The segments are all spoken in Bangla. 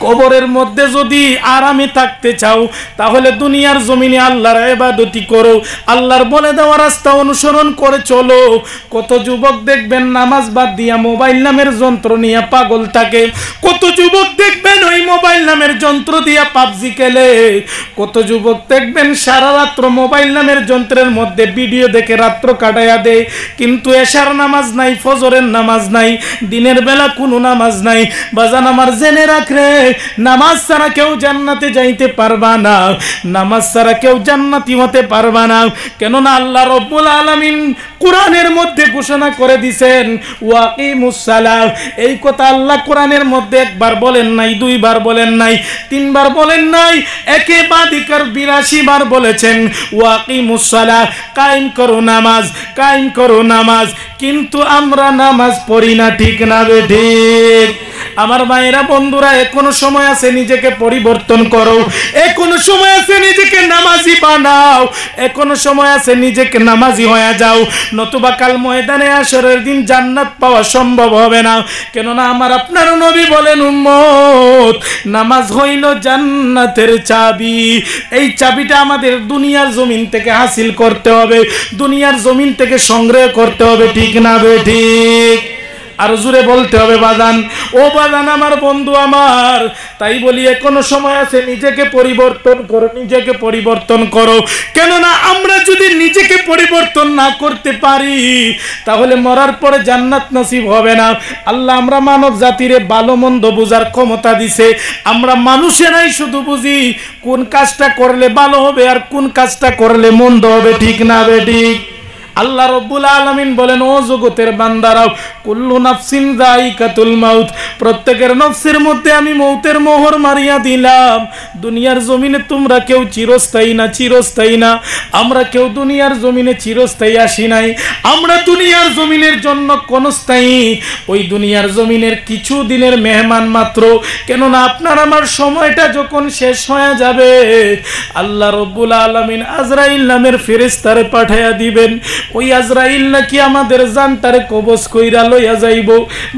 কবরের মধ্যে যদি আরামে থাকতে চাও তাহলে দুনিয়ার জমিনে আল্লাহর ইবাদতি করো, আল্লাহর বলে দেওয়া রাস্তা অনুসরণ করে চলো। কত যুবক দেখবেন নামাজ বাদ দিয়া মোবাইল নামের যন্ত্র নিয়ে পাগল থাকে, কত যুবক দেখবেন ওই মোবাইল নামের যন্ত্র দিয়া পাবজি খেলে, কত যুবক দেখবেন সারা রাত্র মোবাইল নামের যন্ত্রের মধ্যে ভিডিও দেখে রাত্র কাটাইয়া দেয়, কিন্তু এশার নামাজ নাই, ফজরের নামাজ নাই, দিনের বেলা কোনো নামাজ নাই। বাজান আমার জেনে রাখরে, নামাজ ছাড়া কেউ জান্নাতে যাইতে পারবা না, নামাজ ছাড়া কেউ জান্নাতি হতে পারবা না। কেননা আল্লাহ রব্বুল আলামিন কোরআনের মধ্যে ঘোষণা করে দিয়েছেন ওয়াকিমুস সালাহ। এই কথা আল্লাহ কোরআনের মধ্যে একবার বলেন নাই, দুইবার বলেন নাই, তিনবার বলেন নাই, একেবাদিকার 82 বার বলেছেন ওয়াকিমুস সালাহ, কায়েম করো নামাজ, কায়েম করো নামাজ। কিন্তু আমরা নামাজ পড়ি না, ঠিক না বেঠিক? আমার ভাইরা বন্ধুরা, এখনো সময় আছে নিজেকে পরিবর্তন করো, এখনো সময় আছে নিজেকে নামাজি বানাও, এখনো সময় আছে নিজেকে নামাজি হয়ে যাও, নতুবা কাল ময়দানে হাশরের দিন জান্নাত পাওয়া সম্ভব হবে না। কেননা আমার আপনার নবী বলেন উম্মত, নামাজ হইল জান্নাতের চাবি। এই চাবিটা আমাদের দুনিয়ার জমিন থেকে হাসিল করতে হবে, দুনিয়ার জমিন থেকে সংগ্রহ করতে হবে, ঠিক না বেঠিক? আর জোরে বলতে হবে বাজান, ও বাজান আমার বন্ধু আমার। তাই বলি এখনো সময় আছে, নিজেকে পরিবর্তন করো, নিজেকে পরিবর্তন করো। কেননা আমরা যদি নিজেকে পরিবর্তন না করতে পারি তাহলে মরার পরে জান্নাত নসিব হবে না। আল্লাহ আমরা মানব জাতিরে ভালো মন্দ বোঝার ক্ষমতা দিছে, আমরা মানুষেরাই শুধু বুঝি কোন কাজটা করলে ভালো হবে আর কোন কাজটা করলে মন্দ হবে, ঠিক না বেঠিক? আল্লাহ রব্বুল আলামিন বলেন, ও জগতের বান্দারাও, কুল্লু নাফসিন যায়িকাতুল মাউত, প্রত্যেকের নফসের মধ্যে আমি মৌতের মোহর মারিয়া দিলাম। দুনিয়ার জমিনে তোমরা কেউ চিরস্থায়ী না, চিরস্থায়ী না। আমরা কেউ দুনিয়ার জমিনে চিরস্থায়ী আসি নাই, আমরা দুনিয়ার জমিনের জন্য ক্ষণস্থায়ী, ওই দুনিয়ার জমিনের কিছু দিনের মেহমান মাত্র। কেননা আপনার আমার সময়টা যখন শেষ হয়ে যাবে আল্লাহ রব্বুল আলামিন আজরাইল নামের ফেরেশতারে পাঠাইয়া দিবেন। ওই আজরাইল নাকি আমাদের জানটারে কবজ কইরা লইয়া যাইব।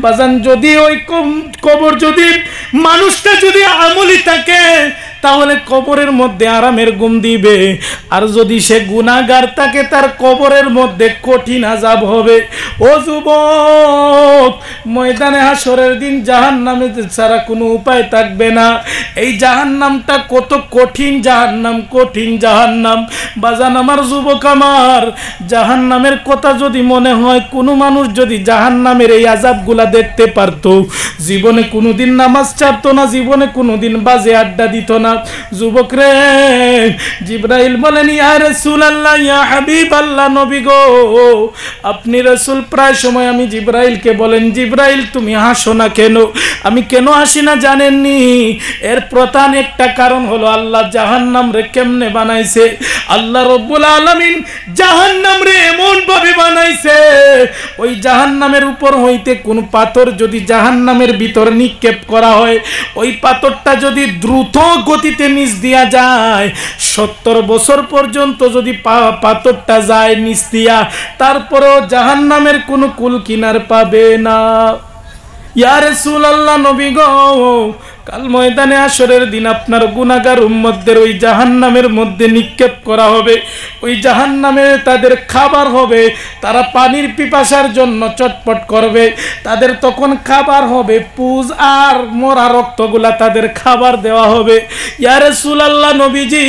বাজান যদি ওই কবর যদি মানুষটা যদি আমলি থাকে তাহলে কবরের মধ্যে আরামের ঘুম দিবে, আর যদি সে গুনাহগার থাকে তার কবরের মধ্যে কঠিন আযাব হবে। ও যুবক, ময়দানে হাশরের দিন জাহান্নামে ছাড়া কোনো উপায় থাকবে না। এই জাহান্নামটা কত কঠিন জাহান্নাম, কঠিন জাহান্নাম। বাজান আমার যুবক আমার, জাহান্নামের কথা যদি মনে হয়, কোনো মানুষ যদি জাহান্নামের এই আযাবগুলা দেখতে পারতো জীবনে কোনোদিন নামাজ ছাড়তো না, জীবনে কোনোদিন বাজে আড্ডা দিত না। যুবক রে, জিবরাইল বলেন, ইয়া রাসূলুল্লাহ, ইয়া হাবিবাল্লাহ, নবী গো আপনি রাসূল। প্রায় সময় আমি জিবরাইলকে বলেন, জিবরাইল তুমি হাসো না কেন? আমি কেন হাসি না জানেননি? এর প্রধান একটা কারণ হলো আল্লাহ জাহান্নাম রে কেমনে বানাইছে। আল্লাহ রব্বুল আলামিন জাহান্নাম রে এমন ভাবে বানাইছে, ওই জাহান্নামের উপর হইতে কোন পাথর যদি জাহান্নামের ভিতর নিক্ষেপ করা হয়, ওই পাথরটা যদি দ্রুত গতিতে নিচ দিয়া যায়, 70 বছর পর্যন্ত যদি পাথরটা যায় নিচ দিয়া, তারপরেও জাহান্নামের কোনো কুল কিনার পাবে না। ইয়া রাসূলুল্লাহ, নবী গো কাল ময়দানে হাশরের দিন আপনার গুনাহগার উম্মতদের ওই জাহান্নামের মধ্যে নিক্ষেপ করা হবে। ওই জাহান্নামে তাদের খাবার হবে, তারা পানির পিপাসার জন্য চটপট করবে, তাদের তখন খাবার হবে পুজ আর মরা রক্তগুলা তাদের খাবার দেওয়া হবে। ইয়া রাসূলুল্লাহ, নবীজি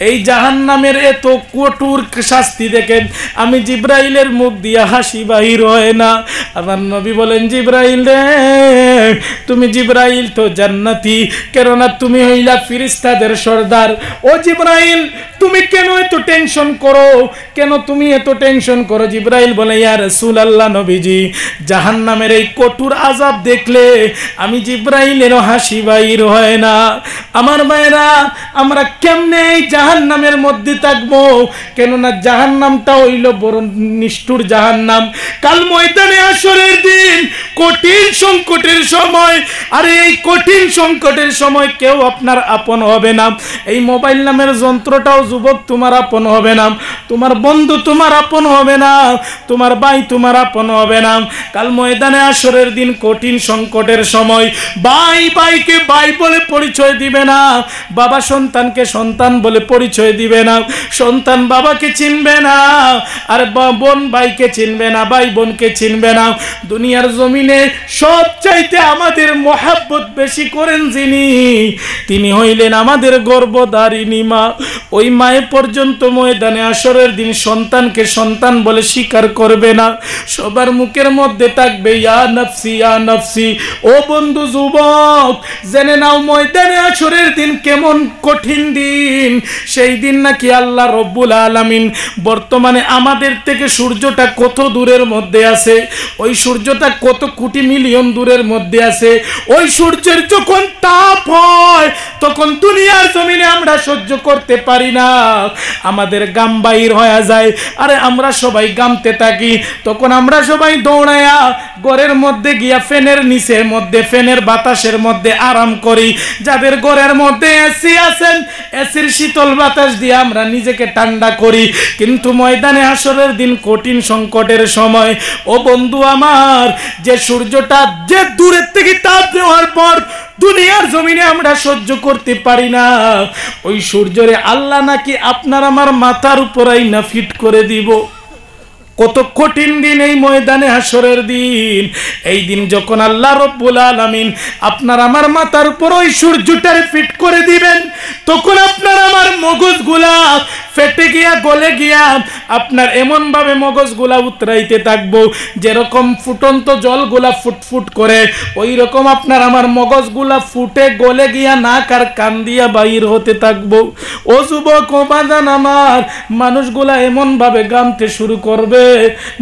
এই জাহান্নামের এত কঠোর শাস্তি দেখেন আমি জিবরাইলের মুখ দিয়া হাসি বাহির হয় না। আমার নবী বলেন, জিবরাইল রে, তুমি জিবরাইল তো জান্নাতি, কেননা তুমি হইলা ফেরেশতাদের সর্দার। ও জিবরাইল, তুমি কেন এত টেনশন করো, কেন তুমি এত টেনশন করো? জিবরাইল বলে, ইয়া রাসূলুল্লাহ, নবীজি জাহান্নামের এই কঠোর আযাব দেখলে আমি জিবরাইলেরও হাসি বাইর হয় না। আমার ভাইরা, আমরা কেমনে এই জাহান্নামের মধ্যে থাকবো? কেননা জাহান্নামটা হইল বড় নিষ্ঠুর জাহান্নাম। কাল ময়দানে হাশরের দিন কঠিন সংকটের সময়, আর এই কঠিন কঠিন সংকটের সময় কেউ আপনার আপন হবে না। এই মোবাইল নামের যন্ত্রটাও যুবক তোমার আপন হবে না, তোমার বন্ধু তোমার আপন হবে না, তোমার ভাই তোমার আপন হবে না। কাল ময়দানে হাশরের দিন কঠিন সংকটের সময় ভাই ভাইকে ভাই বলে পরিচয় দিবে না, বাবা সন্তানকে সন্তান বলে পরিচয় দিবে না, সন্তান বাবাকে চিনবে না, আর বোন ভাইকে চিনবে না, ভাই বোনকে চিনবে না। দুনিয়ার জমিনে সবচাইতে আমাদের মহাব্বত বেশি করেন যিনি, তিনি হইলেন আমাদের গর্ভধারিণী মা। ওই মায়ে পর্যন্ত ময়দানে হাশরের দিন সন্তানকে সন্তান বলে স্বীকার করবে না, সবার মুখের মধ্যে থাকবে ইয়া নফসি ইয়া নফসি। ও বন্ধু যুবক, জেনে নাও ময়দানে হাশরের দিন কেমন কঠিন দিন। সেই দিন নাকি আল্লাহ রব্বুল আলামিন, বর্তমানে আমাদের থেকে সূর্যটা কত দূরের মধ্যে আছে, ওই সূর্যটা কত কোটি মিলিয়ন দূরের মধ্যে আছে। ওই সূর্যের যখন তাপ হয় তখন দুনিয়ার জমিনে আমরা সহ্য করতে পারি না, আমাদের গাম বাইর হয়ে যায়। আরে আমরা সবাই গামতে থাকি, তখন আমরা সবাই দৌড়াইয়া ঘরের মধ্যে গিয়া ফ্যানের নিচের মধ্যে, ফ্যানের বাতাসের মধ্যে আরাম করি। যাদের ঘরের মধ্যে এসি আছেন, এসির শীতল বাতাস দিয়ে আমরা নিজেকে ঠান্ডা করি। কিন্তু ময়দানে হাশরের দিন কঠিন সংকটের সময়, ও বন্ধু আমার, যে সূর্যটা যে দূরের থেকে তাপ দেওয়ার পর দুনিয়ার জমিনে আমরা সহ্য করতে পারি না, ওই সূর্যরে আল্লাহ নাকি আপনার আমার মাথার উপর আইনা ফিট করে দিব। কত কঠিন দিন এই ময়দানে হাশরের দিন। এই দিন যখন আল্লাহ রব্বুল আলামিন আপনার আমার মাথার উপর ওই সূর্যটারে ফিট করে দিবেন, তখন আপনার আমার মগজগুলা ফেটে গিয়া গলে গিয়া আপনার এমন ভাবে মগজগুলা উতরাইতে থাকবো, যেরকম ফুটন্ত জলগুলা ফুটফুট করে, ওই রকম আপনার আমার মগজগুলা ফুটে গলে গিয়া নাক আর কান দিয়া বাইর হতে থাকবো। ও যুবক, ও বাজান আমার, মানুষগুলা এমন ভাবে গামতে শুরু করবে,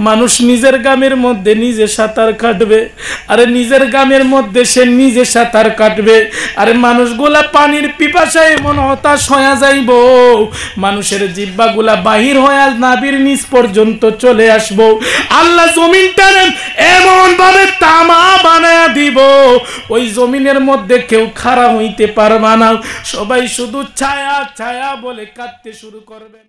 মানুষ নিজের গামের মধ্যে নিজে সাঁতার কাটবে। আরে নিজের গামের মধ্যে সে নিজে সাঁতার কাটবে। আরে মানুষগুলা পানির পিপাসায় এমন হতাশ হয়ে যাইব, মানুষের জিহ্বাগুলা বাহির হয়ে নাভির নিচ পর্যন্ত চলে আসবো। আল্লাহ জমিনটা এমন ভাবে তামা বানায় দিব, ওই জমিনের মধ্যে কেউ খাড়া হইতে পারবে না, সবাই শুধু ছায়া ছায়া বলে কাঁদতে শুরু করবে।